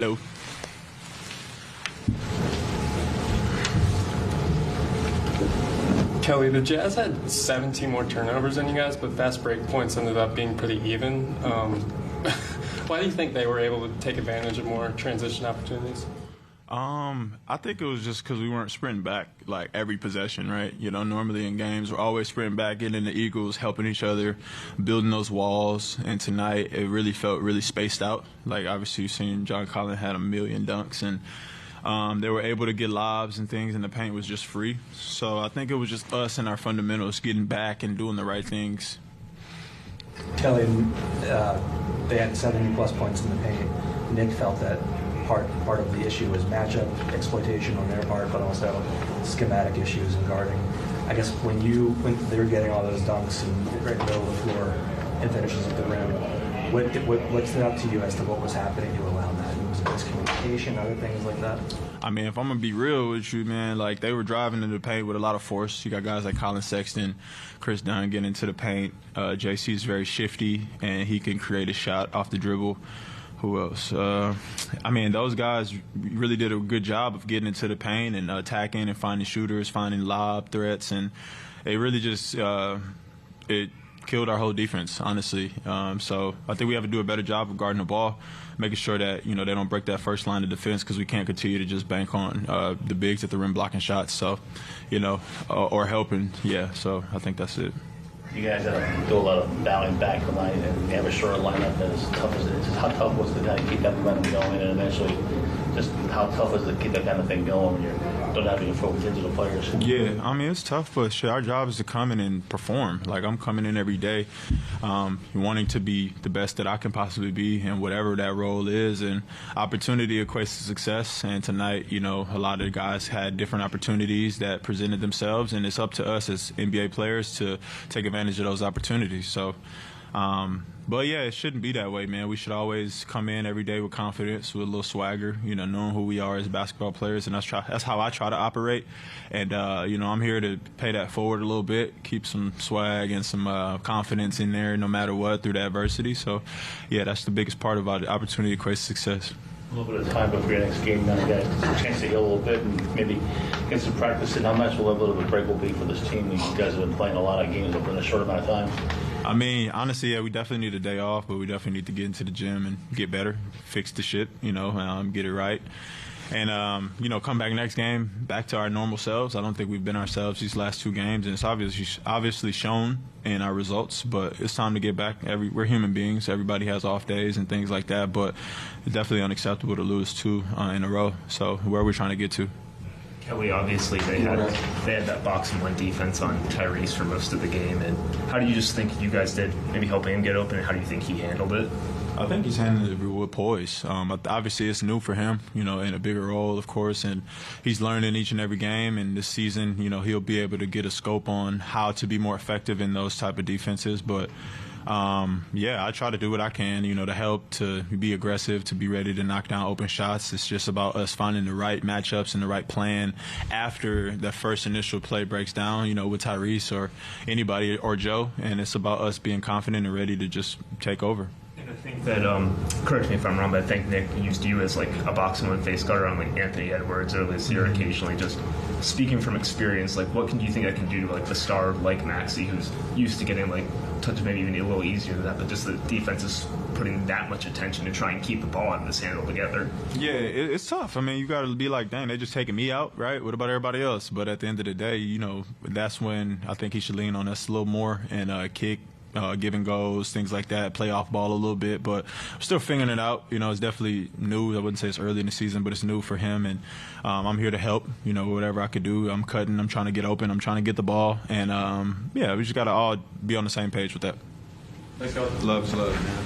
Hello. Kelly, the Jazz had 17 more turnovers than you guys, but fast break points ended up being pretty even. Why do you think they were able to take advantage of more transition opportunities? I think it was just because we weren't sprinting back like every possession, right? You know, normally in games we're always sprinting back, getting the Eagles, helping each other, building those walls. And tonight it really felt really spaced out. Like obviously you've seen Collin had a million dunks, and they were able to get lobs and things, and the paint was just free. So I think it was just us and our fundamentals getting back and doing the right things. Kelly, they had 70-plus points in the paint. Nick felt that part of the issue was matchup exploitation on their part, but also schematic issues in guarding. I guess when they were getting all those dunks and right in the middle of the floor and finishes at the rim, what stood out to you as to what was happening to allow that? Was it miscommunication, other things like that? I mean, if I'm going to be real with you, man, like they were driving into the paint with a lot of force. You got guys like Collin, Sexton, Chris Dunn getting into the paint. JC is very shifty, and he can create a shot off the dribble. Who else? I mean, those guys really did a good job of getting into the paint and attacking and finding shooters, finding lob threats, and it really just it killed our whole defense, honestly. So I think we have to do a better job of guarding the ball, making sure that they don't break that first line of defense, because we can't continue to just bank on the bigs at the rim blocking shots. So, or helping. Yeah. So I think that's it. You guys do a lot of bowing back tonight, and you have a shorter lineup. As tough as it is, how tough was it to keep that momentum going, and eventually, just how tough is it to keep that kind of thing going when you don't have to focus into the players? Yeah, I mean, it's tough, but shit, our job is to come in and perform. Like, I'm coming in every day wanting to be the best that I can possibly be in whatever that role is, and opportunity equates to success. And tonight, a lot of the guys had different opportunities that presented themselves, and it's up to us as NBA players to take advantage of those opportunities. So, but yeah, it shouldn't be that way, man. We should always come in every day with confidence, with a little swagger, knowing who we are as basketball players, and that's how I try to operate. And I'm here to pay that forward a little bit, keep some swag and some confidence in there, no matter what, through the adversity. So, yeah, that's the biggest part about it. Opportunity equates to success. A little bit of time before your next game, now you guys a chance to heal a little bit and maybe get some practice in. How much will a little bit of a break will be for this team? You guys have been playing a lot of games over in a short amount of time. I mean, honestly, yeah, we definitely need a day off, but we definitely need to get into the gym and get better, fix the shit, get it right. And, come back next game, back to our normal selves. I don't think we've been ourselves these last two games, and it's obviously shown in our results, but it's time to get back. We're human beings. Everybody has off days and things like that, but it's definitely unacceptable to lose two in a row. So where are we trying to get to? Kelly, obviously they had that box and one defense on Tyrese for most of the game, and how do you just think you guys did maybe helping him get open, and how do you think he handled it? I think he's handled it with poise. Obviously, it's new for him, in a bigger role, of course, and he's learning each and every game. And this season, he'll be able to get a scope on how to be more effective in those type of defenses. But I try to do what I can, to help, to be aggressive, to be ready to knock down open shots. It's just about us finding the right matchups and the right plan after the first initial play breaks down, with Tyrese or anybody or Joe. And it's about us being confident and ready to just take over. I think that, correct me if I'm wrong, but I think Nick used you as like a box and one face guard on like Anthony Edwards earlier this year occasionally. Just speaking from experience, like what do you think I can do to like the star like Maxey, who's used to getting like touch maybe even a little easier than that, but just the defense is putting that much attention to try and keep the ball out of his hand altogether. Yeah, it's tough. I mean, you got to be like, dang, they just taking me out, right? What about everybody else? But at the end of the day, that's when I think he should lean on us a little more and kick. Give and goes, things like that, play off ball a little bit, but I'm still figuring it out. It's definitely new. I wouldn't say it's early in the season, but it's new for him, and I'm here to help, whatever I could do. I'm cutting, I'm trying to get open, I'm trying to get the ball, and we just got to all be on the same page with that. Thanks, guys. Love, man.